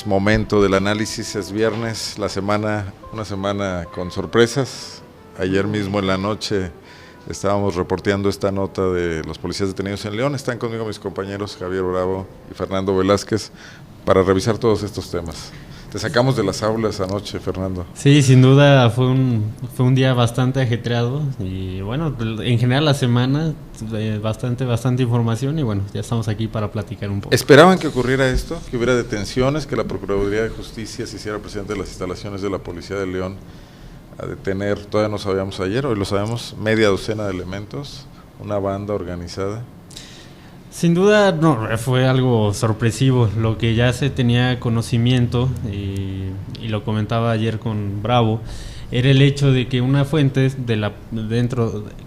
Es momento del análisis, es viernes, una semana con sorpresas. Ayer mismo en la noche estábamos reporteando esta nota de los policías detenidos en León. Están conmigo mis compañeros Javier Bravo y Fernando Velázquez para revisar todos estos temas. Te sacamos de las aulas anoche, Fernando. Sí, sin duda fue un día bastante ajetreado y bueno, en general la semana bastante información y bueno, ya estamos aquí para platicar un poco. ¿Esperaban que ocurriera esto? ¿Que hubiera detenciones? ¿Que la Procuraduría de Justicia se hiciera presidente de las instalaciones de la Policía de León a detener, todavía no sabíamos ayer, hoy lo sabemos, media docena de elementos, una banda organizada? Sin duda no, fue algo sorpresivo, lo que ya se tenía conocimiento y lo comentaba ayer con Bravo, era el hecho de que una fuente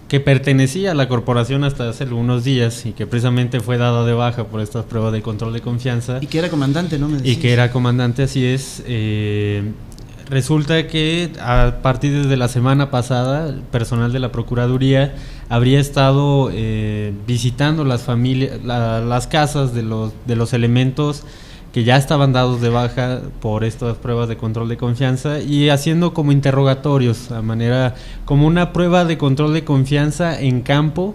que pertenecía a la corporación hasta hace algunos días y que precisamente fue dada de baja por estas pruebas de control de confianza. Y que era comandante, ¿no? Y que era comandante, así es. Resulta que a partir de la semana pasada, el personal de la Procuraduría habría estado visitando las familias, las casas de los elementos que ya estaban dados de baja por estas pruebas de control de confianza y haciendo como interrogatorios, como una prueba de control de confianza en campo,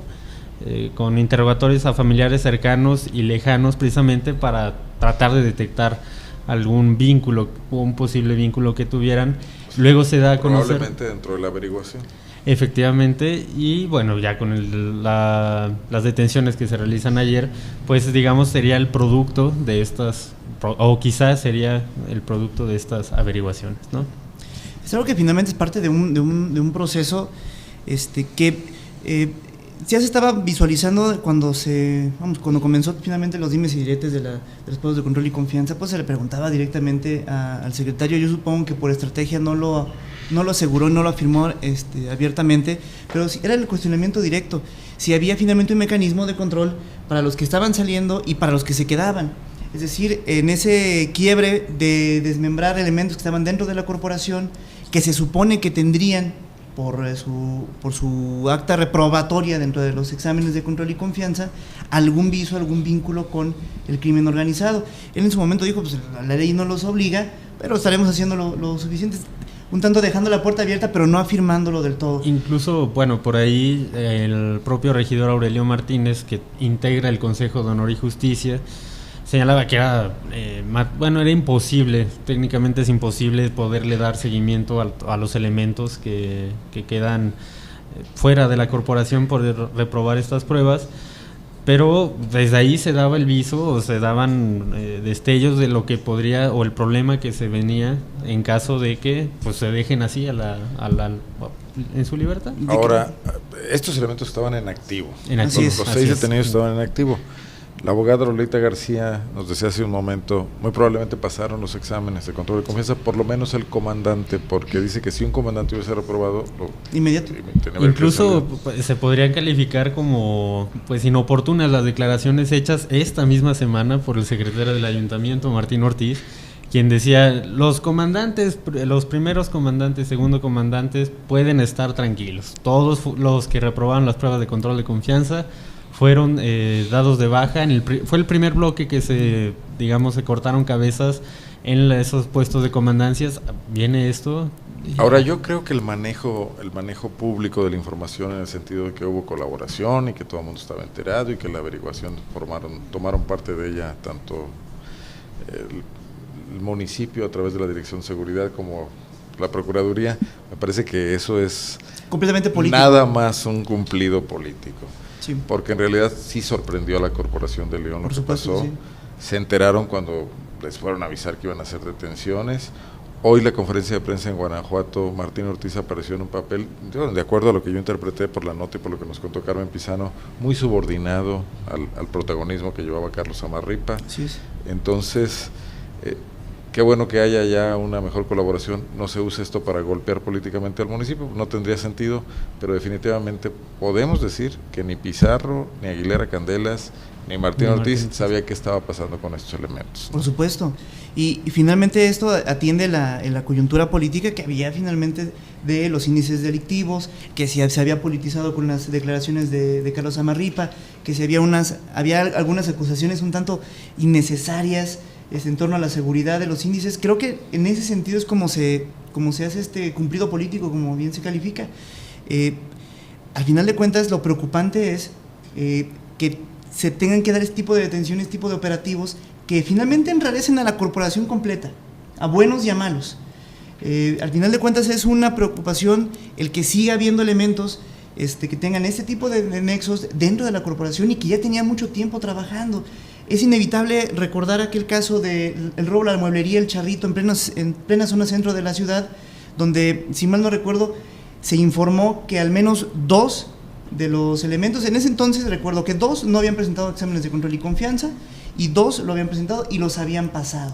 con interrogatorios a familiares cercanos y lejanos, precisamente para tratar de detectar algún vínculo, un posible vínculo que tuvieran. Luego se da a conocer, probablemente dentro de la averiguación. Efectivamente, y bueno, ya con las detenciones que se realizan ayer, pues digamos sería el producto de estas, o quizás sería el producto de estas averiguaciones, ¿no? Es algo que finalmente es parte de un proceso que ya se estaba visualizando cuando comenzó finalmente los dimes y diretes de los pruebas de control y confianza. Pues se le preguntaba directamente al secretario. Yo supongo que por estrategia no lo aseguró, no lo afirmó abiertamente, pero sí era el cuestionamiento directo, si había finalmente un mecanismo de control para los que estaban saliendo y para los que se quedaban. Es decir, en ese quiebre de desmembrar elementos que estaban dentro de la corporación, que se supone que tendrían por su acta reprobatoria dentro de los exámenes de control y confianza, algún viso, algún vínculo con el crimen organizado. Él en su momento dijo, pues la ley no los obliga, pero estaremos haciendo lo suficiente, un tanto dejando la puerta abierta, pero no afirmándolo del todo. Incluso, bueno, por ahí el propio regidor Aurelio Martínez, que integra el Consejo de Honor y Justicia, señalaba que era imposible, técnicamente es imposible poderle dar seguimiento a los elementos que quedan fuera de la corporación por reprobar estas pruebas, pero desde ahí se daba el viso o se daban destellos de lo que podría, o el problema que se venía en caso de que pues se dejen así en su libertad. Ahora, estos elementos estaban en activo. Los 6 detenidos estaban en activo. La abogada Lolita García nos decía hace un momento, muy probablemente pasaron los exámenes de control de confianza, por lo menos el comandante, porque dice que si un comandante hubiese reprobado, inmediato. Incluso se podrían calificar como pues inoportunas las declaraciones hechas esta misma semana por el secretario del ayuntamiento, Martín Ortiz, quien decía, los comandantes, los primeros comandantes, segundo comandantes, pueden estar tranquilos. Todos los que reprobaron las pruebas de control de confianza fueron dados de baja. Fue el primer bloque que se cortaron cabezas en esos puestos de comandancias. Viene esto. Ahora, yo creo que el manejo público de la información, en el sentido de que hubo colaboración y que todo el mundo estaba enterado y que la averiguación tomaron parte de ella tanto el municipio a través de la Dirección de Seguridad como la Procuraduría, me parece que eso es completamente político. Nada más un cumplido político. Sí. Porque en realidad sí sorprendió a la Corporación de León lo que pasó. Sí. Se enteraron cuando les fueron a avisar que iban a hacer detenciones. Hoy la conferencia de prensa en Guanajuato, Martín Ortiz apareció en un papel, de acuerdo a lo que yo interpreté por la nota y por lo que nos contó Carmen Pizano, muy subordinado al protagonismo que llevaba Carlos Amarripa. Sí. Entonces, qué bueno que haya ya una mejor colaboración. No se use esto para golpear políticamente al municipio, no tendría sentido, pero definitivamente podemos decir que ni Pizarro, ni Aguilera Candelas, ni Martín Ortiz sabía qué estaba pasando con estos elementos, ¿no? Por supuesto. Y finalmente esto atiende la coyuntura política que había finalmente de los índices delictivos, que se había politizado con las declaraciones de Carlos Amarripa, que había algunas acusaciones un tanto innecesarias, en torno a la seguridad de los índices. Creo que en ese sentido es como se hace este cumplido político, como bien se califica. Al final de cuentas, lo preocupante es que se tengan que dar este tipo de detenciones, este tipo de operativos que finalmente enrarecen a la corporación completa, a buenos y a malos. Al final de cuentas es una preocupación el que siga habiendo elementos que tengan este tipo de nexos dentro de la corporación y que ya tenía mucho tiempo trabajando. Es inevitable recordar aquel caso del robo a la mueblería El Charrito en plena zona centro de la ciudad, donde, si mal no recuerdo, se informó que al menos 2 de los elementos, en ese entonces recuerdo que 2 no habían presentado exámenes de control y confianza y 2 lo habían presentado y los habían pasado.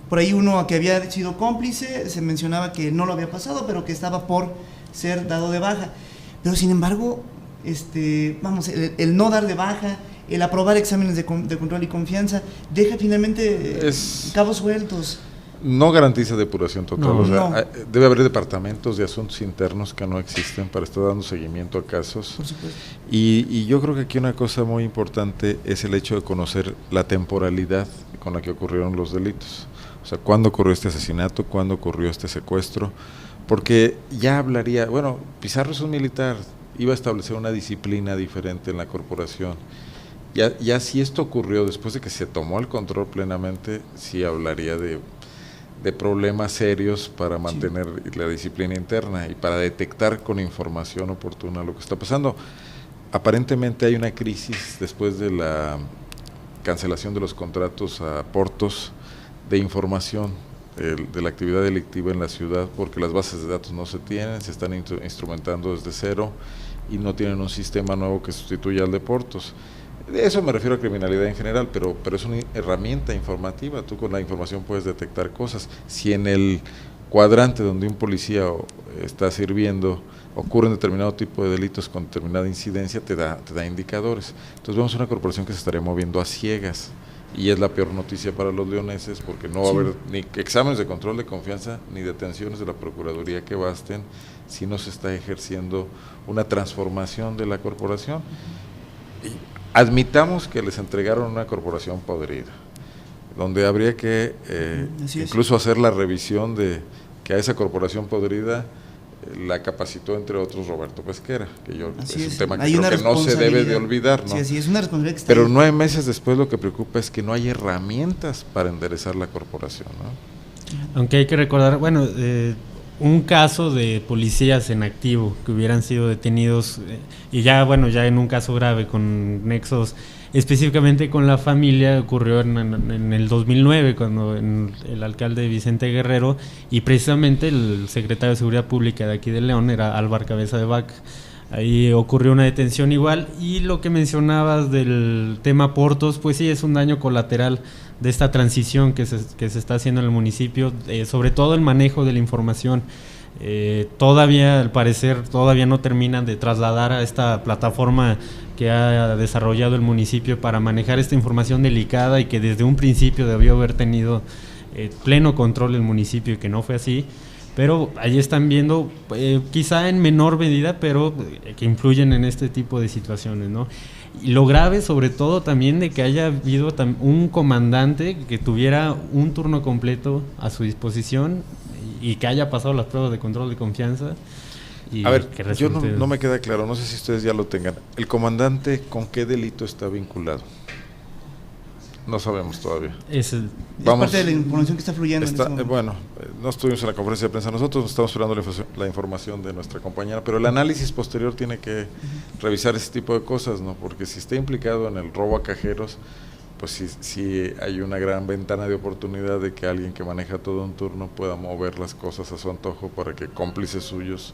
Por ahí uno que había sido cómplice, se mencionaba que no lo había pasado, pero que estaba por ser dado de baja. Pero sin embargo, el no dar de baja, el aprobar exámenes de control y confianza, deja finalmente cabos sueltos. No garantiza depuración total, no, o sea, debe haber departamentos de asuntos internos que no existen para estar dando seguimiento a casos. Por supuesto. Y yo creo que aquí una cosa muy importante es el hecho de conocer la temporalidad con la que ocurrieron los delitos. O sea, ¿cuándo ocurrió este asesinato? ¿Cuándo ocurrió este secuestro? Porque ya hablaría, bueno, Pizarro es un militar, iba a establecer una disciplina diferente en la corporación. Ya si esto ocurrió después de que se tomó el control plenamente, sí hablaría de problemas serios para mantener la disciplina interna y para detectar con información oportuna lo que está pasando. Aparentemente hay una crisis después de la cancelación de los contratos a Portos de información de la actividad delictiva en la ciudad, porque las bases de datos no se tienen, se están instrumentando desde cero y no tienen un sistema nuevo que sustituya al de Portos. De eso me refiero a criminalidad en general, pero es una herramienta informativa. Tú con la información puedes detectar cosas. Si en el cuadrante donde un policía está sirviendo ocurre un determinado tipo de delitos con determinada incidencia, te da indicadores. Entonces vemos una corporación que se estaría moviendo a ciegas, y es la peor noticia para los leoneses, porque no va a haber ni exámenes de control de confianza ni detenciones de la Procuraduría que basten si no se está ejerciendo una transformación de la corporación. Admitamos que les entregaron una corporación podrida, donde habría que incluso hacer la revisión de que a esa corporación podrida la capacitó, entre otros, Roberto Pesquera, que es un tema que creo que no se debe de olvidar, ¿no? Sí, así es, una responsabilidad que está Pero ahí. 9 meses después lo que preocupa es que no hay herramientas para enderezar la corporación, ¿no? Aunque hay que recordar, bueno, un caso de policías en activo que hubieran sido detenidos y ya en un caso grave con nexos específicamente con la familia, ocurrió en el 2009 cuando el alcalde Vicente Guerrero y precisamente el secretario de Seguridad Pública de aquí de León era Álvaro Cabeza de Vaca. Ahí ocurrió una detención igual, y lo que mencionabas del tema Portos, pues sí, es un daño colateral de esta transición que se está haciendo en el municipio, sobre todo el manejo de la información. Todavía, al parecer, no terminan de trasladar a esta plataforma que ha desarrollado el municipio para manejar esta información delicada y que desde un principio debió haber tenido pleno control del municipio, y que no fue así. Pero ahí están viendo, quizá en menor medida, pero que influyen en este tipo de situaciones, ¿no? Y lo grave, sobre todo, también de que haya habido un comandante que tuviera un turno completo a su disposición y que haya pasado las pruebas de control de confianza. Y a ver, que yo no me queda claro, no sé si ustedes ya lo tengan. ¿El comandante con qué delito está vinculado? No sabemos todavía. Es parte de la información que está fluyendo. Bueno, no estuvimos en la conferencia de prensa nosotros, estamos esperando la información de nuestra compañera, pero el análisis posterior tiene que revisar ese tipo de cosas, ¿no? Porque si está implicado en el robo a cajeros, pues sí hay una gran ventana de oportunidad de que alguien que maneja todo un turno pueda mover las cosas a su antojo para que cómplices suyos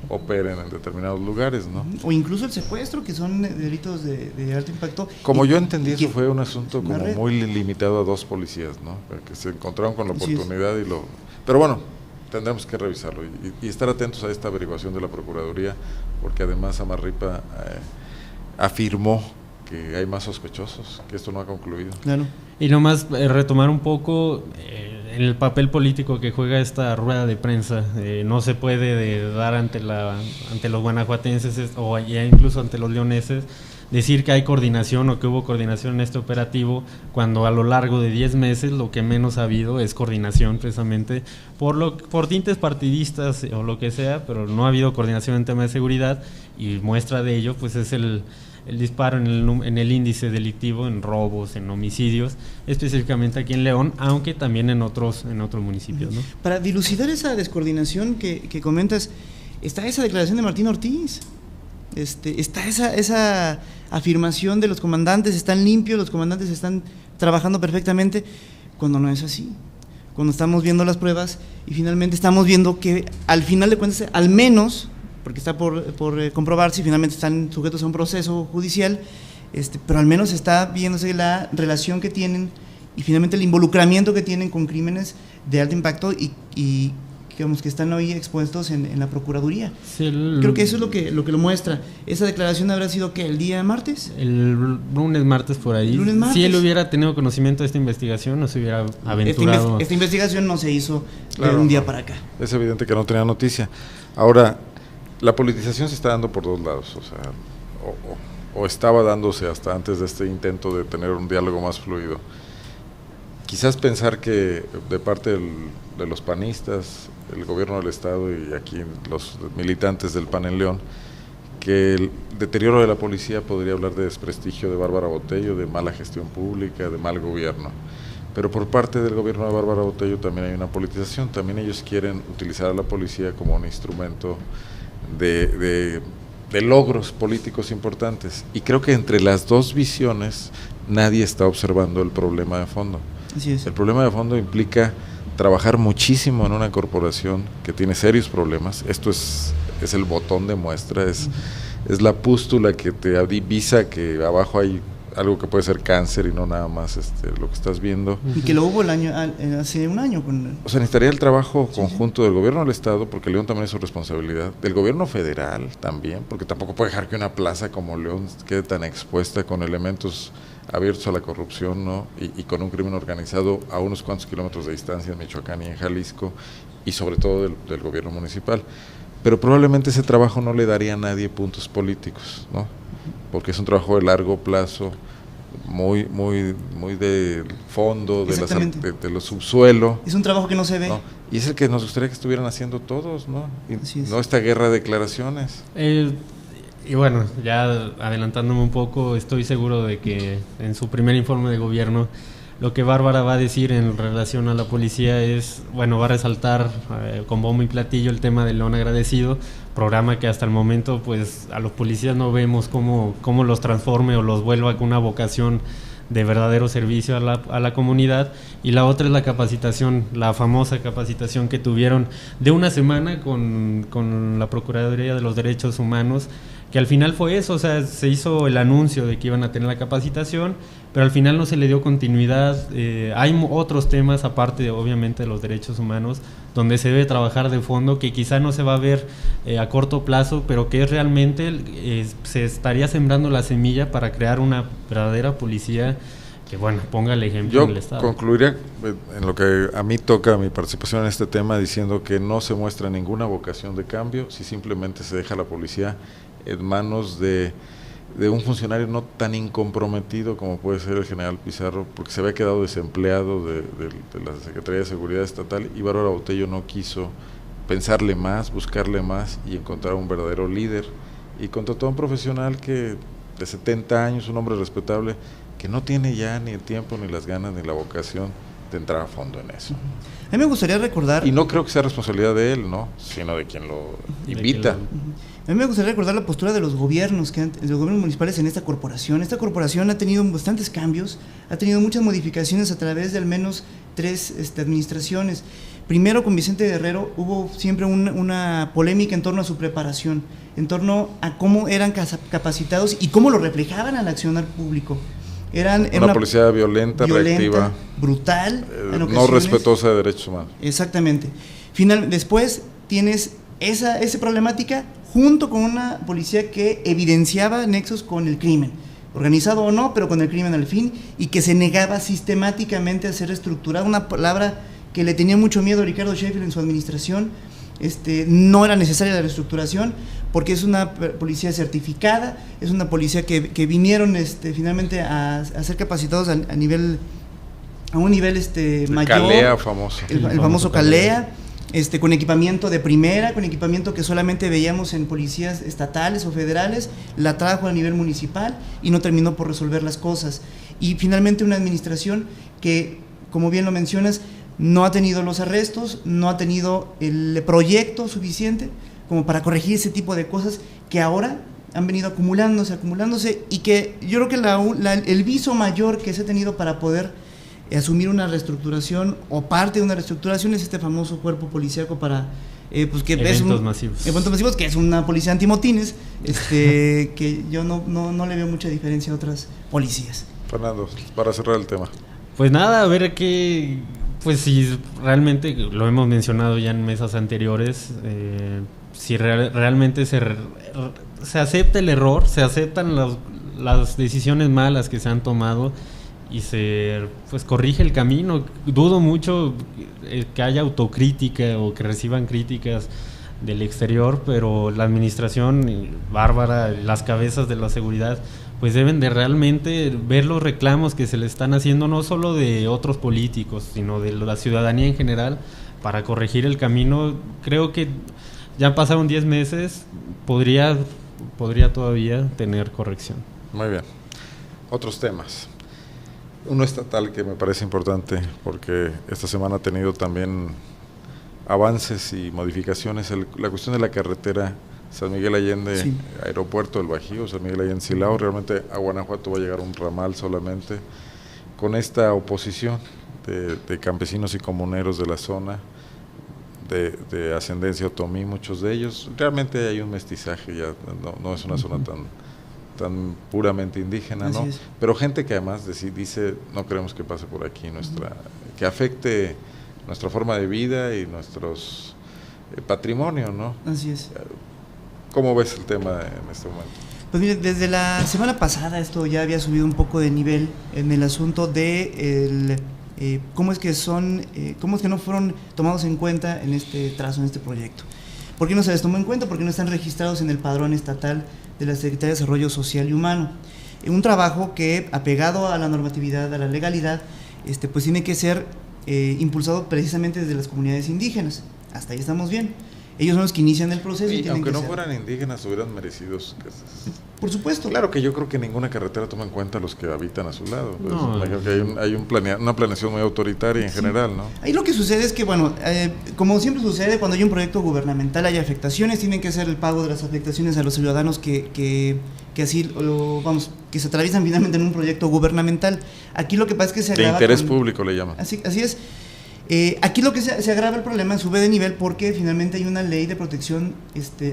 operen en determinados lugares, ¿no? O incluso el secuestro, que son delitos de alto impacto. Como yo entendí, eso fue un asunto como muy limitado a 2 policías, ¿no? Que se encontraron con la oportunidad Pero bueno, tendremos que revisarlo y estar atentos a esta averiguación de la Procuraduría, porque además Amarripa afirmó que hay más sospechosos, que esto no ha concluido. Claro. Y nomás retomar un poco el papel político que juega esta rueda de prensa. No se puede dar ante los guanajuatenses o ya incluso ante los leoneses decir que hay coordinación o que hubo coordinación en este operativo, cuando a lo largo de 10 meses lo que menos ha habido es coordinación, precisamente por tintes partidistas o lo que sea, pero no ha habido coordinación en tema de seguridad, y muestra de ello pues es el disparo en el índice delictivo, en robos, en homicidios, específicamente aquí en León, aunque también en otros municipios, ¿no? Para dilucidar esa descoordinación que comentas, está esa declaración de Martín Ortiz, está esa afirmación de los comandantes, están limpios, los comandantes están trabajando perfectamente, cuando no es así. Cuando estamos viendo las pruebas y finalmente estamos viendo que al final de cuentas, al menos, porque está por comprobar si finalmente están sujetos a un proceso judicial, pero al menos está viéndose la relación que tienen y finalmente el involucramiento que tienen con crímenes de alto impacto y digamos que están hoy expuestos en la Procuraduría. Sí, creo que eso es lo que lo muestra. ¿Esa declaración habrá sido que el día martes? El lunes, martes, por ahí. Martes. Si él hubiera tenido conocimiento de esta investigación, no se hubiera aventurado. Esta investigación no se hizo de un día para acá. Es evidente que no tenía noticia. Ahora, la politización se está dando por dos lados, o sea, o estaba dándose hasta antes de este intento de tener un diálogo más fluido. Quizás pensar que de parte de los panistas, el gobierno del Estado y aquí los militantes del PAN en León, que el deterioro de la policía podría hablar de desprestigio de Bárbara Botello, de mala gestión pública, de mal gobierno. Pero por parte del gobierno de Bárbara Botello también hay una politización, también ellos quieren utilizar a la policía como un instrumento de logros políticos importantes, y creo que entre las dos visiones nadie está observando el problema de fondo. Así es. El problema de fondo implica trabajar muchísimo en una corporación que tiene serios problemas. Esto es el botón de muestra, es la pústula que te avisa que abajo hay algo que puede ser cáncer y no nada más lo que estás viendo. Y que lo hubo hace un año. O sea, necesitaría el trabajo conjunto del gobierno del Estado, porque León también es su responsabilidad, del gobierno federal también, porque tampoco puede dejar que una plaza como León quede tan expuesta con elementos abiertos a la corrupción, ¿no? Y con un crimen organizado a unos cuantos kilómetros de distancia en Michoacán y en Jalisco, y sobre todo del gobierno municipal. Pero probablemente ese trabajo no le daría a nadie puntos políticos, ¿no? Porque es un trabajo de largo plazo, muy de fondo, de lo subsuelo. Es un trabajo que no se ve. ¿No? Y es el que nos gustaría que estuvieran haciendo todos, ¿no? Y no esta guerra de declaraciones. Y bueno, ya adelantándome un poco, estoy seguro de que en su primer informe de gobierno lo que Bárbara va a decir en relación a la policía es, bueno, va a resaltar con bombo y platillo el tema del León Agradecido, programa que hasta el momento pues a los policías no vemos cómo los transforme o los vuelva con una vocación de verdadero servicio a la comunidad. Y la otra es la capacitación, la famosa capacitación que tuvieron de una semana con la Procuraduría de los Derechos Humanos, que al final fue eso, o sea, se hizo el anuncio de que iban a tener la capacitación, pero al final no se le dio continuidad. Hay otros temas, aparte obviamente de los derechos humanos, donde se debe trabajar de fondo, que quizá no se va a ver a corto plazo, pero que es realmente se estaría sembrando la semilla para crear una verdadera policía que, bueno, ponga el ejemplo en el Estado. Yo concluiría en lo que a mí toca mi participación en este tema diciendo que no se muestra ninguna vocación de cambio si simplemente se deja la policía en manos de un funcionario no tan incomprometido como puede ser el general Pizarro, porque se había quedado desempleado de la Secretaría de Seguridad Estatal, y Bárbara Botello no quiso pensarle más, buscarle más y encontrar un verdadero líder, y contrató a un profesional de 70 años, un hombre respetable, que no tiene ya ni el tiempo, ni las ganas, ni la vocación de entrar a fondo en eso. A mí me gustaría recordar... Y no creo que sea responsabilidad de él, ¿no? Sino de quien lo invita. A mí me gustaría recordar la postura de los gobiernos, de los gobiernos municipales en esta corporación. Esta corporación ha tenido bastantes cambios, ha tenido muchas modificaciones a través de al menos 3 administraciones. Primero, con Vicente Guerrero hubo siempre una polémica en torno a su preparación, en torno a cómo eran capacitados y cómo lo reflejaban al accionar público. Era una policía violenta, reactiva, brutal, no respetuosa de derechos humanos. Exactamente. Después tienes esa problemática junto con una policía que evidenciaba nexos con el crimen, organizado o no, pero con el crimen al fin, y que se negaba sistemáticamente a ser estructurada, una palabra que le tenía mucho miedo a Ricardo Sheffield en su administración, no era necesaria la reestructuración, porque es una policía certificada, es una policía que vinieron finalmente a ser capacitados a un nivel mayor. CALEA famoso. El famoso CALEA, con equipamiento de primera, con equipamiento que solamente veíamos en policías estatales o federales, la trajo a nivel municipal y no terminó por resolver las cosas. Y finalmente una administración que, como bien lo mencionas, no ha tenido los arrestos, no ha tenido el proyecto suficiente como para corregir ese tipo de cosas que ahora han venido acumulándose, y que yo creo que el viso mayor que se ha tenido para poder asumir una reestructuración o parte de una reestructuración es este famoso cuerpo policíaco para eventos masivos, que es una policía antimotines, que yo no le veo mucha diferencia a otras policías. Fernando, para cerrar el tema. Pues nada, a ver qué, pues si realmente, lo hemos mencionado ya en mesas anteriores, si realmente se acepta el error, se aceptan las decisiones malas que se han tomado y se corrige el camino. Dudo mucho que haya autocrítica o que reciban críticas del exterior, pero la administración, Bárbara, las cabezas de la seguridad, pues deben de realmente ver los reclamos que se le están haciendo, no solo de otros políticos, sino de la ciudadanía en general, para corregir el camino. Creo que ya pasaron 10 meses, podría todavía tener corrección. Muy bien. Otros temas. Uno estatal que me parece importante, porque esta semana ha tenido también avances y modificaciones, la cuestión de la carretera San Miguel Allende, sí. Aeropuerto del Bajío, San Miguel Allende Silao. Realmente a Guanajuato va a llegar un ramal solamente, con esta oposición de campesinos y comuneros de la zona, de ascendencia otomí, muchos de ellos. Realmente hay un mestizaje, ya no es una zona tan puramente indígena, ¿no? Pero gente que además dice, no queremos que pase por aquí que afecte nuestra forma de vida y nuestros patrimonio, ¿no? Así es. ¿Cómo ves el tema en este momento? Pues mire, desde la semana pasada esto ya había subido un poco de nivel en el asunto de cómo es que no fueron tomados en cuenta en este trazo, en este proyecto. ¿Por qué no se les tomó en cuenta? Porque no están registrados en el padrón estatal de la Secretaría de Desarrollo Social y Humano. Un trabajo que, apegado a la normatividad, a la legalidad, pues tiene que ser impulsado precisamente desde las comunidades indígenas. Hasta ahí estamos bien. Ellos son los que inician el proceso. Y aunque no fueran indígenas, hubieran merecido. Por supuesto. Claro que yo creo que ninguna carretera toma en cuenta a los que habitan a su lado. No. Imagino que hay una planeación muy autoritaria en general, ¿no? Ahí lo que sucede es que, como siempre sucede, cuando hay un proyecto gubernamental hay afectaciones, tienen que hacer el pago de las afectaciones a los ciudadanos que así, que se atraviesan finalmente en un proyecto gubernamental. Aquí lo que pasa es que se agrava. De interés público le llaman. Así es. Aquí lo que se agrava el problema, sube de nivel porque finalmente hay una ley de protección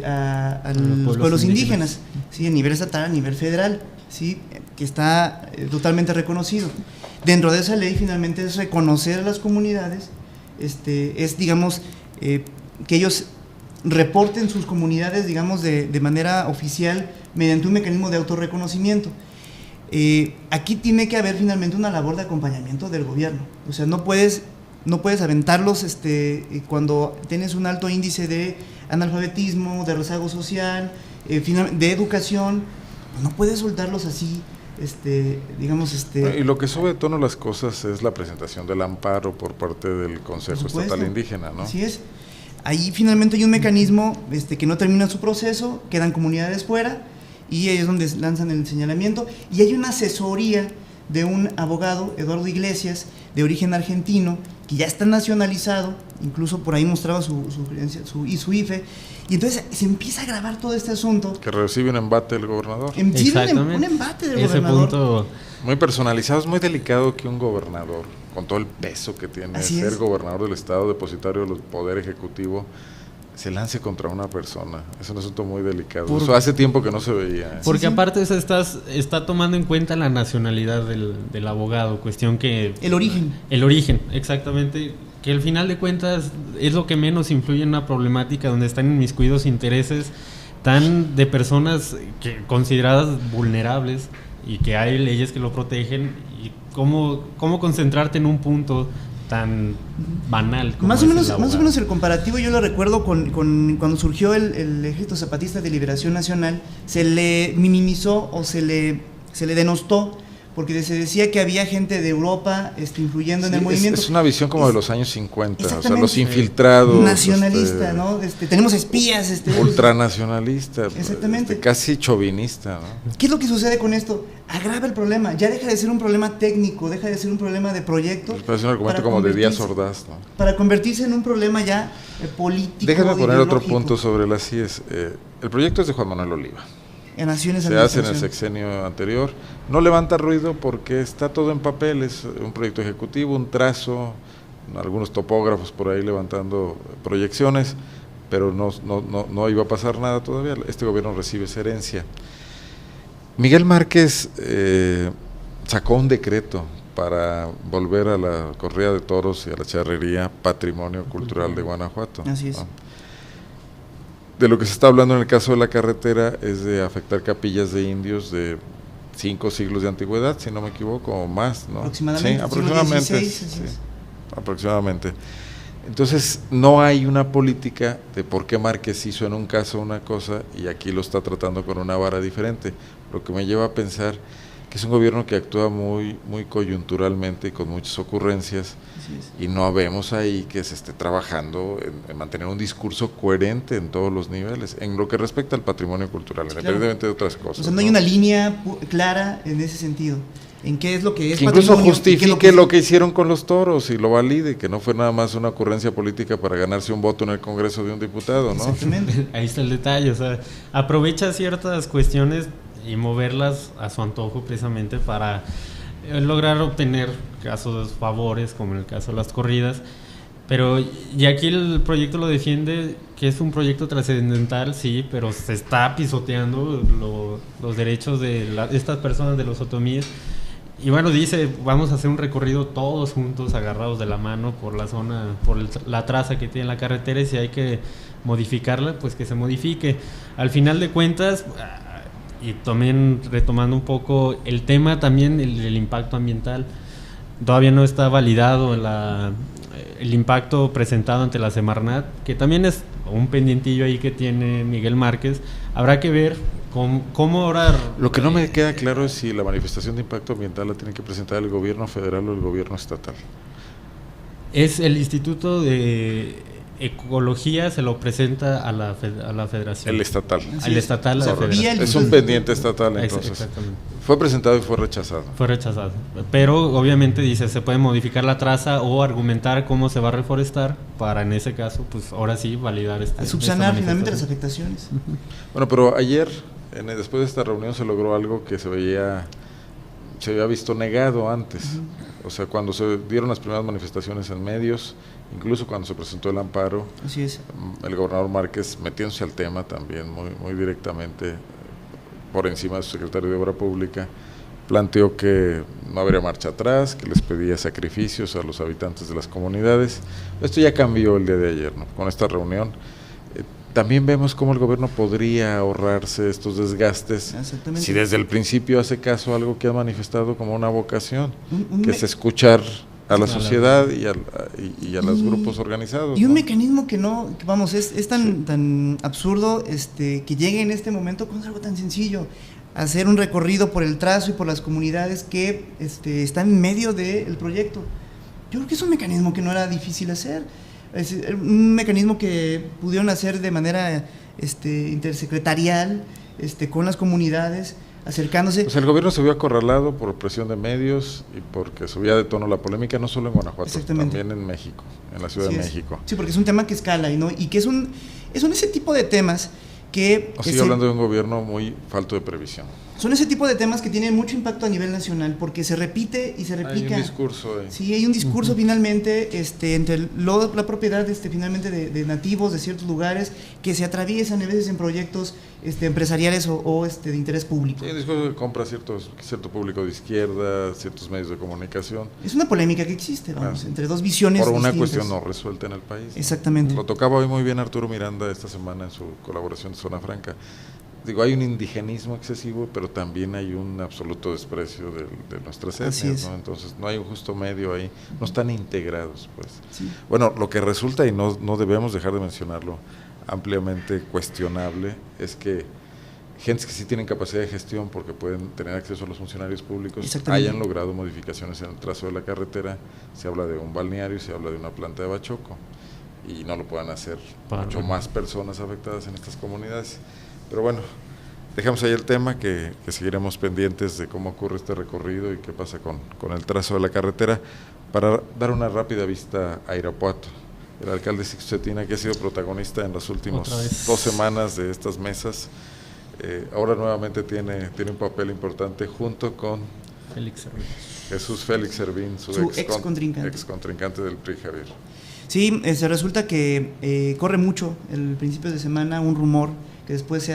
a los pueblos indígenas, ¿sí? A nivel estatal, a nivel federal, ¿sí? Que está totalmente reconocido. Dentro de esa ley finalmente es reconocer a las comunidades, digamos, que ellos reporten sus comunidades, digamos, de manera oficial mediante un mecanismo de autorreconocimiento. Aquí tiene que haber finalmente una labor de acompañamiento del gobierno. O sea, no puedes aventarlos cuando tienes un alto índice de analfabetismo, de rezago social, de educación. No puedes soltarlos así, Y lo que sube de tono las cosas es la presentación del amparo por parte del Consejo Estatal Indígena, ¿no? Así es. Ahí finalmente hay un mecanismo que no termina su proceso, quedan comunidades fuera y ahí es donde lanzan el señalamiento, y hay una asesoría de un abogado, Eduardo Iglesias, de origen argentino, que ya está nacionalizado, incluso por ahí mostraba su IFE, y entonces se empieza a grabar todo este asunto. Que recibe un embate del gobernador. Un embate del gobernador. Punto. Muy personalizado, es muy delicado que un gobernador, con todo el peso que tiene ser gobernador del estado, depositario del poder ejecutivo, se lance contra una persona. Es un asunto muy delicado. Eso hace tiempo que no se veía. Porque aparte está tomando en cuenta la nacionalidad del abogado, cuestión que... El origen, exactamente, que al final de cuentas es lo que menos influye en una problemática donde están inmiscuidos intereses tan de personas consideradas vulnerables y que hay leyes que lo protegen, y cómo concentrarte en un punto tan banal como más o menos el comparativo yo lo recuerdo con cuando surgió el Ejército Zapatista de Liberación Nacional. Se le minimizó o se le denostó porque se decía que había gente de Europa influyendo en el movimiento. Es una visión como de los años 50, o sea, los infiltrados. Nacionalista, ¿no? Tenemos espías. Ultranacionalista. Exactamente. Casi chauvinista, ¿no? ¿Qué es lo que sucede con esto? Agrava el problema, ya deja de ser un problema técnico, deja de ser un problema de proyecto. Es un argumento como de Díaz Ordaz, ¿no? Para convertirse en un problema ya político. Déjame poner otro punto sobre las CIES. El proyecto es de Juan Manuel Oliva. Se hace en el sexenio anterior, no levanta ruido porque está todo en papel, es un proyecto ejecutivo, un trazo, algunos topógrafos por ahí levantando proyecciones, pero no iba a pasar nada todavía. Este gobierno recibe esa herencia. Miguel Márquez sacó un decreto para volver a la corrida de toros y a la charrería patrimonio cultural de Guanajuato. Así es. ¿No? De lo que se está hablando en el caso de la carretera es de afectar capillas de indios de 5 siglos de antigüedad, si no me equivoco, o más, ¿no? Aproximadamente. Sí, aproximadamente. XVI, aproximadamente. Entonces, no hay una política de por qué Márquez hizo en un caso una cosa y aquí lo está tratando con una vara diferente, lo que me lleva a pensar que es un gobierno que actúa muy coyunturalmente y con muchas ocurrencias, y no vemos ahí que se esté trabajando en mantener un discurso coherente en todos los niveles, en lo que respecta al patrimonio cultural, independientemente de otras cosas. O sea, no hay una línea clara en ese sentido, en qué es lo que es que incluso justifique lo que hicieron con los toros y lo valide, que no fue nada más una ocurrencia política para ganarse un voto en el Congreso de un diputado, ¿no? Exactamente. Ahí está el detalle, o sea, aprovecha ciertas cuestiones y moverlas a su antojo precisamente para lograr obtener casos favores, como en el caso de las corridas. Pero y aquí el proyecto lo defiende, que es un proyecto trascendental, sí, pero se está pisoteando los derechos de estas personas de los otomíes. Y bueno, dice, vamos a hacer un recorrido todos juntos, agarrados de la mano por la zona, por la traza que tiene la carretera, y si hay que modificarla, pues que se modifique. Al final de cuentas, y también retomando un poco el tema también el impacto ambiental, todavía no está validado el impacto presentado ante la Semarnat, que también es un pendientillo ahí que tiene Miguel Márquez. Habrá que ver cómo orar. Lo que no me queda claro es si la manifestación de impacto ambiental la tiene que presentar el gobierno federal o el gobierno estatal. Es el Instituto de Ecología, se lo presenta a la federación. El estatal. Al estatal, a la federación. Es un pendiente estatal, entonces. Exactamente. Fue presentado y fue rechazado. Fue rechazado. Pero obviamente dice, se puede modificar la traza o argumentar cómo se va a reforestar para, en ese caso, pues ahora sí validar subsanar finalmente las afectaciones. Bueno, pero ayer, después de esta reunión, se logró algo que se había visto negado antes. O sea, cuando se dieron las primeras manifestaciones en medios, incluso cuando se presentó el amparo, así es, el gobernador Márquez, metiéndose al tema también muy directamente, por encima de su secretario de Obra Pública, planteó que no habría marcha atrás, que les pedía sacrificios a los habitantes de las comunidades. Esto ya cambió el día de ayer, ¿no? Con esta reunión. También vemos cómo el gobierno podría ahorrarse estos desgastes si desde el principio hace caso a algo que ha manifestado como una vocación, que es escuchar a la sociedad y a los grupos organizados. Y un mecanismo que no, vamos, es tan absurdo que llegue en este momento con algo tan sencillo, hacer un recorrido por el trazo y por las comunidades que están en medio del proyecto. Yo creo que es un mecanismo que no era difícil hacer. Es un mecanismo que pudieron hacer de manera intersecretarial, con las comunidades, acercándose. Pues el gobierno se vio acorralado por presión de medios y porque subía de tono la polémica, no solo en Guanajuato, también en México, en la Ciudad de México. Sí, porque es un tema que escala y que son ese tipo de temas que... Sigue hablando de un gobierno muy falto de previsión. Son ese tipo de temas que tienen mucho impacto a nivel nacional, porque se repite y se replica. Hay un discurso ahí. Sí, hay un discurso finalmente entre la propiedad finalmente de nativos de ciertos lugares que se atraviesan a veces en proyectos empresariales o de interés público. Sí, un discurso que compra cierto público de izquierda, ciertos medios de comunicación. Es una polémica que existe, entre dos visiones por una distintas. Cuestión no resuelta en el país. Exactamente. Lo tocaba hoy muy bien Arturo Miranda esta semana en su colaboración de Zona Franca. digo, hay un indigenismo excesivo, pero también hay un absoluto desprecio de nuestras etnias, ¿no? Entonces no hay un justo medio ahí, no están integrados, pues. Sí. Bueno, lo que resulta, y no debemos dejar de mencionarlo, ampliamente cuestionable, es que gentes que sí tienen capacidad de gestión porque pueden tener acceso a los funcionarios públicos hayan logrado modificaciones en el trazo de la carretera. Se habla de un balneario y se habla de una planta de bachoco, y no lo puedan hacer mucho más personas afectadas en estas comunidades. Pero bueno, dejamos ahí el tema, que seguiremos pendientes de cómo ocurre este recorrido y qué pasa con el trazo de la carretera, para dar una rápida vista a Irapuato. El alcalde Sixto Cetina, que ha sido protagonista en las últimas 2 semanas de estas mesas, ahora nuevamente tiene un papel importante junto con Jesús Félix Servín, su ex contrincante del PRI, Javier. Sí, resulta que corre mucho el principio de semana un rumor que después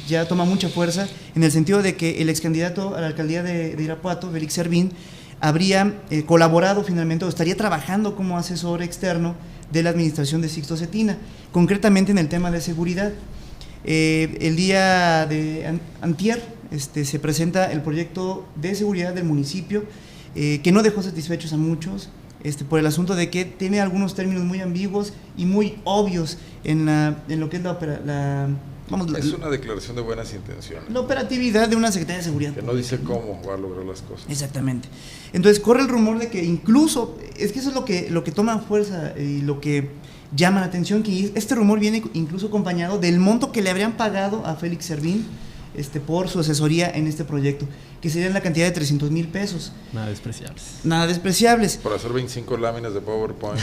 ya toma mucha fuerza, en el sentido de que el ex candidato a la alcaldía de Irapuato, Félix Servín, habría colaborado finalmente, o estaría trabajando como asesor externo de la administración de Sixto Cetina, concretamente en el tema de seguridad. El día de antier se presenta el proyecto de seguridad del municipio, que no dejó satisfechos a muchos, por el asunto de que tiene algunos términos muy ambiguos y muy obvios en lo que es es una declaración de buenas intenciones. La operatividad de una Secretaría de Seguridad. Que no dice cómo va a lograr las cosas. Exactamente. Entonces corre el rumor de que incluso, es que eso es lo que toma fuerza y lo que llama la atención, que este rumor viene incluso acompañado del monto que le habrían pagado a Félix Servín por su asesoría en este proyecto, que sería en la cantidad de 300,000 pesos. Nada despreciables. Nada despreciables. Por hacer 25 láminas de PowerPoint.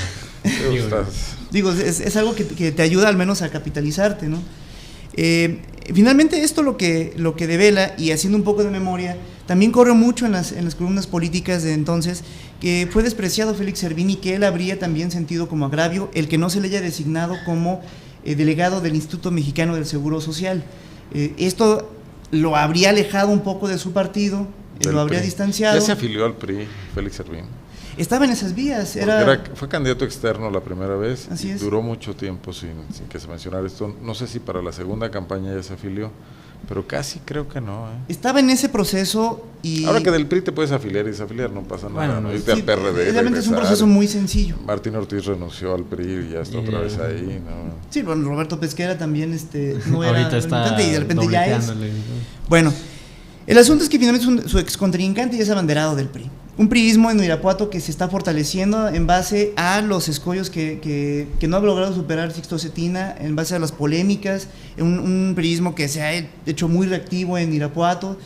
Digo, es algo que te ayuda al menos a capitalizarte, ¿no? Finalmente esto lo que devela, y haciendo un poco de memoria, también corre mucho en las columnas políticas de entonces, que fue despreciado Félix Servín y que él habría también sentido como agravio el que no se le haya designado como delegado del Instituto Mexicano del Seguro Social. Esto lo habría alejado un poco de su partido, lo habría distanciado. ¿Ya se afilió al PRI, Félix Servín? Estaba en esas vías. Fue candidato externo la primera vez. Así es. Duró mucho tiempo sin que se mencionara esto. No sé si para la segunda campaña ya se afilió, pero casi creo que no. Estaba en ese proceso y... Ahora que del PRI te puedes afiliar y desafiliar, no pasa nada. Bueno, irte al PRD. Realmente es un proceso muy sencillo. Martín Ortiz renunció al PRI y ya está otra vez ahí, ¿no? Sí, bueno, Roberto Pesquera también no era ahorita está y de repente ya es. Bueno, el asunto es que finalmente su ex contrincante ya es abanderado del PRI. Un priismo en Irapuato que se está fortaleciendo en base a los escollos que no ha logrado superar Sixto Cetina, en base a las polémicas, un priismo que se ha hecho muy reactivo en Irapuato,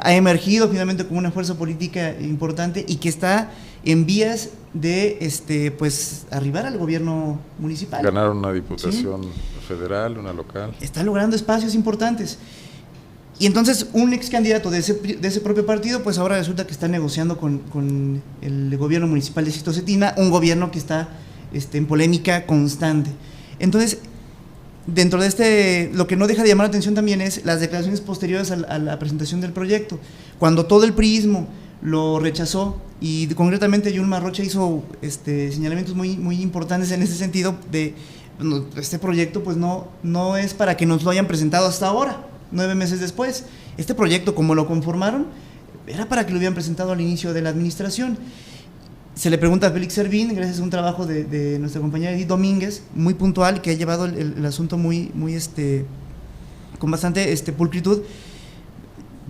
ha emergido finalmente como una fuerza política importante y que está en vías de pues arribar al gobierno municipal. Ganaron una diputación federal, una local. Está logrando espacios importantes. Y entonces un ex candidato de ese propio partido, pues ahora resulta que está negociando con el gobierno municipal de Sixto Cetina, un gobierno que está en polémica constante. Entonces, dentro de lo que no deja de llamar la atención también es las declaraciones posteriores a la presentación del proyecto, cuando todo el priismo lo rechazó, y concretamente Yulma Rocha hizo señalamientos muy, muy importantes en ese sentido, de bueno, este proyecto pues no es para que nos lo hayan presentado hasta ahora, 9 meses después. Este proyecto, como lo conformaron, era para que lo hubieran presentado al inicio de la administración. Se le pregunta a Félix Servín, gracias a un trabajo de nuestra compañera Edith Domínguez, muy puntual, que ha llevado el asunto muy con bastante pulcritud.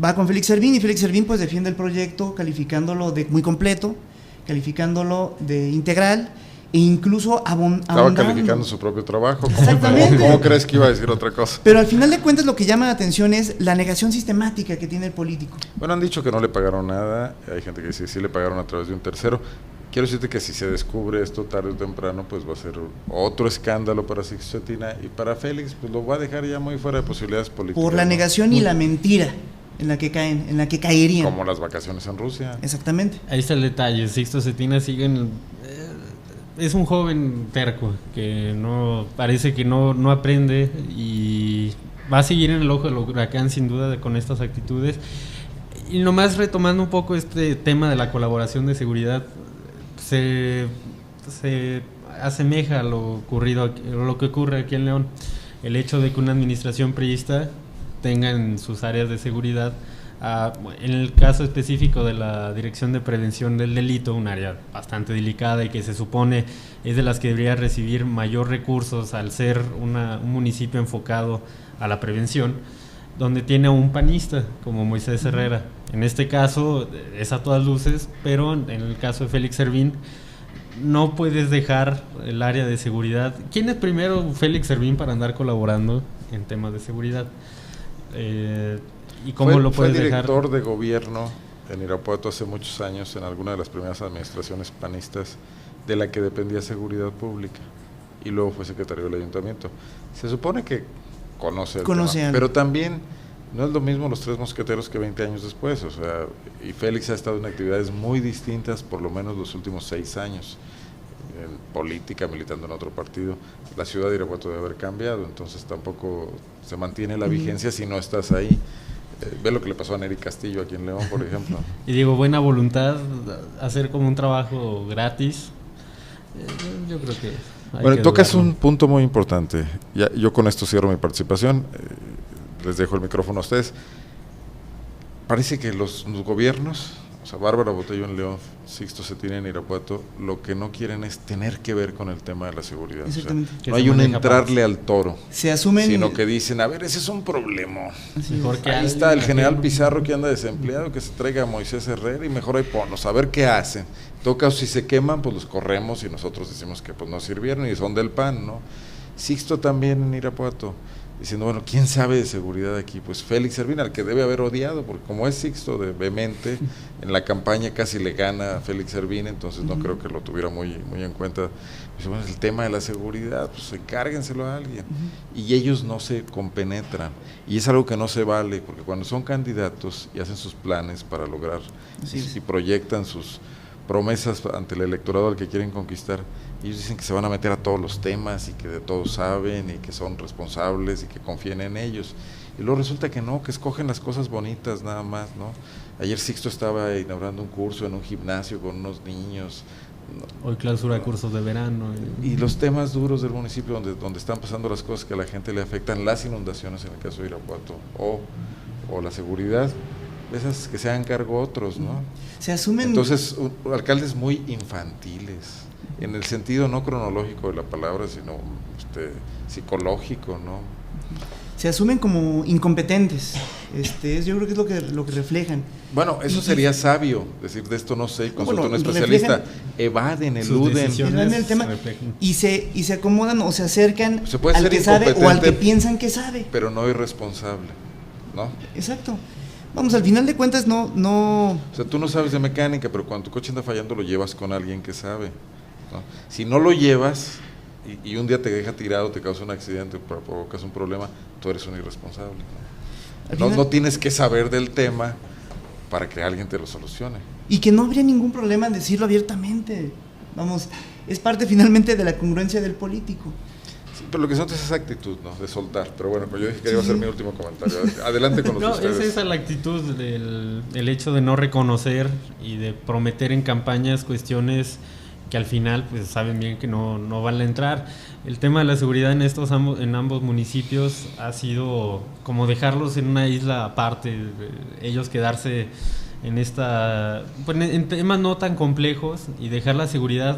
Va con Félix Servín y Félix Servín pues defiende el proyecto calificándolo de muy completo, calificándolo de integral, e incluso estaba calificando su propio trabajo. Exactamente. ¿Cómo crees que iba a decir otra cosa? Pero al final de cuentas lo que llama la atención es la negación sistemática que tiene el político. Bueno, han dicho que no le pagaron nada, hay gente que dice que sí le pagaron a través de un tercero. Quiero decirte que si se descubre esto tarde o temprano, pues va a ser otro escándalo para Sixto Cetina, y para Félix pues lo va a dejar ya muy fuera de posibilidades políticas. Por la negación y la mentira en la que caerían. Como las vacaciones en Rusia. Exactamente. Ahí está el detalle. Sixto Cetina es un joven terco que parece que no aprende, y va a seguir en el ojo del huracán sin duda con estas actitudes. Y nomás retomando un poco este tema de la colaboración de seguridad, se asemeja a lo que ocurre aquí en León. El hecho de que una administración priista tenga en sus áreas de seguridad. En el caso específico de la Dirección de Prevención del Delito, un área bastante delicada y que se supone es de las que debería recibir mayor recursos al ser un municipio enfocado a la prevención, donde tiene a un panista como Moisés Herrera. En este caso es a todas luces, pero en el caso de Félix Servín no puedes dejar el área de seguridad. ¿Quién es primero Félix Servín para andar colaborando en temas de seguridad? ¿Y cómo lo puedes dejar? Fue director de gobierno en Irapuato hace muchos años, en alguna de las primeras administraciones panistas, de la que dependía seguridad pública, y luego fue secretario del ayuntamiento. Se supone que conoce el tema, pero también no es lo mismo los Tres Mosqueteros que 20 años después, o sea, y Félix ha estado en actividades muy distintas por lo menos los últimos 6 años, en política, militando en otro partido. La ciudad de Irapuato debe haber cambiado, entonces tampoco se mantiene la vigencia si no estás ahí. Ve lo que le pasó a Nery Castillo aquí en León, por ejemplo. Y digo, buena voluntad, hacer como un trabajo gratis, yo creo que... Bueno, tocas un punto muy importante. Yo con esto cierro mi participación, les dejo el micrófono a ustedes. Parece que los gobiernos, o sea, Bárbara Botello en León, Sixto Cetina en Irapuato, lo que no quieren es tener que ver con el tema de la seguridad. O sea, no hay un entrarle al toro, se asumen, sino que dicen, a ver, ese es un problema. Mejor que ahí está el general Pizarro que anda desempleado, que se traiga a Moisés Herrera y mejor ahí ponlos, a ver qué hacen. En todo caso, si se queman, pues los corremos y nosotros decimos que pues no sirvieron y son del PAN, ¿no? Sixto también en Irapuato, diciendo, bueno, ¿quién sabe de seguridad aquí? Pues Félix Servín, al que debe haber odiado, porque como es Sixto de vehemente, en la campaña casi le gana a Félix Servín, entonces no creo que lo tuviera muy en cuenta. Pues, bueno, el tema de la seguridad, pues encárguenselo a alguien. Y ellos no se compenetran, y es algo que no se vale, porque cuando son candidatos y hacen sus planes para lograr, y proyectan sus promesas ante el electorado al que quieren conquistar, ellos dicen que se van a meter a todos los temas y que de todo saben y que son responsables y que confíen en ellos, y luego resulta que no, que escogen las cosas bonitas nada más, ¿no? Ayer Sixto estaba inaugurando un curso en un gimnasio con unos niños, hoy clausura cursos de verano y los temas duros del municipio donde están pasando las cosas que a la gente le afectan, las inundaciones en el caso de Irapuato o la seguridad, esas que se hagan cargo otros, ¿no? Se asumen. Entonces, alcaldes muy infantiles, en el sentido no cronológico de la palabra, sino psicológico, ¿no? Se asumen como incompetentes. Yo creo que es lo que reflejan. Bueno, eso sería sabio, decir de esto no sé, consulta a un especialista. Evaden, eluden el tema y se acomodan o se acercan al que sabe o al que piensan que sabe. Pero no irresponsable, ¿no? Exacto. Vamos, al final de cuentas no... O sea, tú no sabes de mecánica, pero cuando tu coche anda fallando lo llevas con alguien que sabe, ¿no? Si no lo llevas y un día te deja tirado, te causa un accidente, provocas un problema, tú eres un irresponsable, ¿no? No tienes que saber del tema para que alguien te lo solucione. Y que no habría ningún problema en decirlo abiertamente. Vamos, es parte finalmente de la congruencia del político. Sí, pero lo que son es esa actitud, ¿no? De soltar. Pero bueno, pues yo dije que iba a ser mi último comentario. Adelante con los no, ustedes. Es esa la actitud el hecho de no reconocer y de prometer en campañas cuestiones que al final pues saben bien que no van a entrar. El tema de la seguridad en ambos municipios ha sido como dejarlos en una isla aparte, ellos quedarse en temas no tan complejos y dejar la seguridad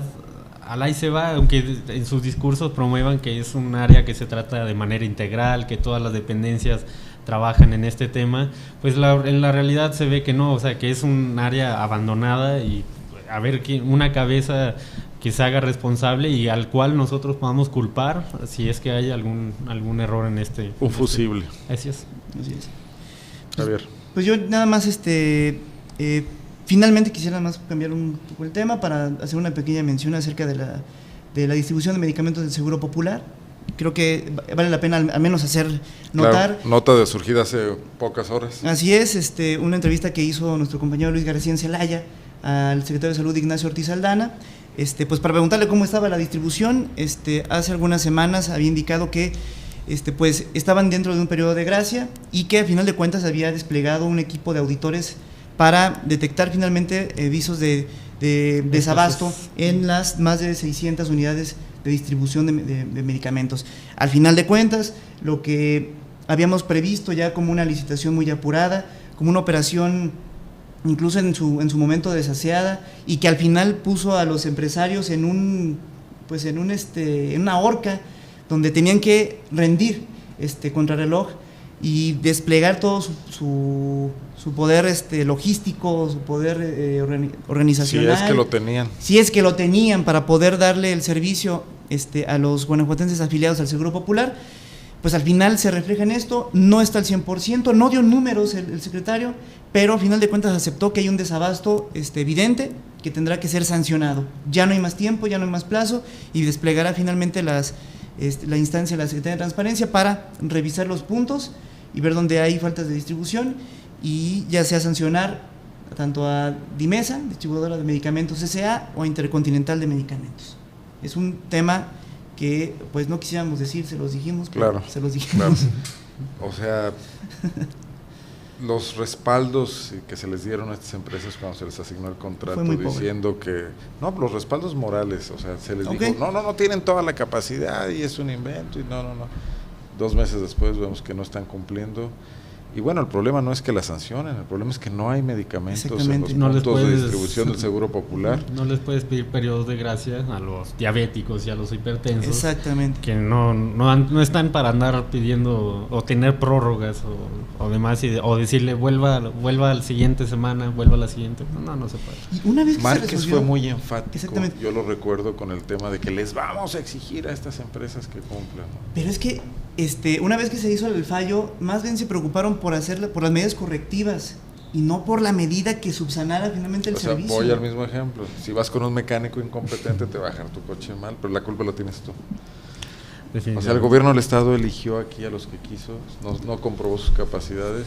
al ahí se va, aunque en sus discursos promuevan que es un área que se trata de manera integral, que todas las dependencias trabajan en este tema, pues en la realidad se ve que no, o sea, que es un área abandonada y a ver una cabeza que se haga responsable y al cual nosotros podamos culpar si es que hay algún error en este. Un fusible. Así es. Javier. Pues yo nada más finalmente quisiera más cambiar un poco el tema para hacer una pequeña mención acerca de la distribución de medicamentos del Seguro Popular. Creo que vale la pena al menos hacer notar. Claro, nota de surgida hace pocas horas. Así es, una entrevista que hizo nuestro compañero Luis García en Celaya al secretario de Salud Ignacio Ortiz Aldana, pues para preguntarle cómo estaba la distribución. Hace algunas semanas había indicado que pues estaban dentro de un periodo de gracia y que a final de cuentas había desplegado un equipo de auditores para detectar finalmente visos de desabasto en las más de 600 unidades de distribución de medicamentos. Al final de cuentas, lo que habíamos previsto ya como una licitación muy apurada, como una operación incluso en su momento desaseada, y que al final puso a los empresarios en una horca donde tenían que rendir contrarreloj y desplegar todo su poder logístico, su poder organizacional. Si es que lo tenían. Si es que lo tenían para poder darle el servicio a los guanajuatenses afiliados al Seguro Popular. Pues al final se refleja en esto, no está al 100%, no dio números el secretario, pero al final de cuentas aceptó que hay un desabasto evidente que tendrá que ser sancionado. Ya no hay más tiempo, ya no hay más plazo, y desplegará finalmente la instancia de la Secretaría de Transparencia para revisar los puntos y ver dónde hay faltas de distribución, y ya sea sancionar tanto a Dimesa, distribuidora de medicamentos S.A., o a Intercontinental de Medicamentos. Es un tema que pues no quisiéramos decir, se los dijimos, claro, se los dijimos. Claro. O sea, los respaldos que se les dieron a estas empresas cuando se les asignó el contrato, diciendo que, no, los respaldos morales, o sea, se les dijo, no tienen toda la capacidad y es un invento, y no. 2 meses después vemos que no están cumpliendo. Y bueno, el problema no es que la sancionen, el problema es que no hay medicamentos en los puntos de distribución del Seguro Popular. No les puedes pedir periodos de gracia a los diabéticos y a los hipertensos. Exactamente. Que no están para andar pidiendo o tener prórrogas o demás, o decirle vuelva a la siguiente semana, vuelva a la siguiente. No se puede. Y una vez que Márquez fue muy enfático, yo lo recuerdo, con el tema de que les vamos a exigir a estas empresas que cumplan. Pero es que una vez que se hizo el fallo, más bien se preocuparon por las medidas correctivas y no por la medida que subsanara finalmente el servicio. Voy al mismo ejemplo. Si vas con un mecánico incompetente, te va a dejar tu coche mal, pero la culpa la tienes tú. O sea, el gobierno del estado eligió aquí a los que quiso, no comprobó sus capacidades,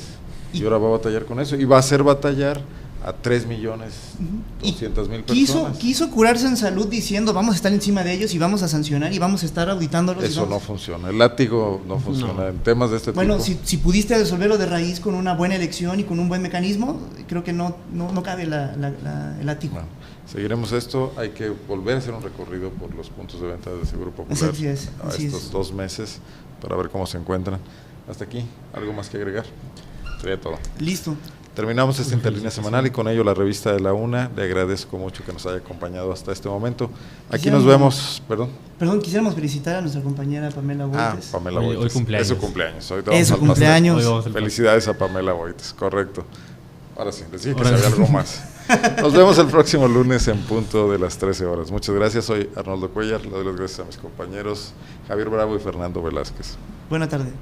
y ahora va a batallar con eso, y va a hacer batallar a 3.200.000 personas. Quiso curarse en salud diciendo vamos a estar encima de ellos y vamos a sancionar y vamos a estar auditándolos. Eso no funciona, el látigo no funciona en temas de este tipo. Bueno, si pudiste resolverlo de raíz con una buena elección y con un buen mecanismo, creo que no cabe el látigo. Bueno, seguiremos esto, hay que volver a hacer un recorrido por los puntos de venta del Seguro Popular estos 2 meses para ver cómo se encuentran. Hasta aquí, ¿algo más que agregar? Sería todo. Listo. Terminamos esta interlínea semanal y con ello la revista de la UNA. Le agradezco mucho que nos haya acompañado hasta este momento. Aquí nos vemos, perdón, quisiéramos felicitar a nuestra compañera Pamela Boites. Pamela Boites. Hoy cumpleaños. Es su cumpleaños. Hoy es su cumpleaños. Felicidades a Pamela Boites, correcto. Ahora sí, les dije que sabía algo más. Nos vemos el próximo lunes en punto de las 13 horas. Muchas gracias, soy Arnoldo Cuellar. Le doy las gracias a mis compañeros Javier Bravo y Fernando Velázquez. Buena tarde.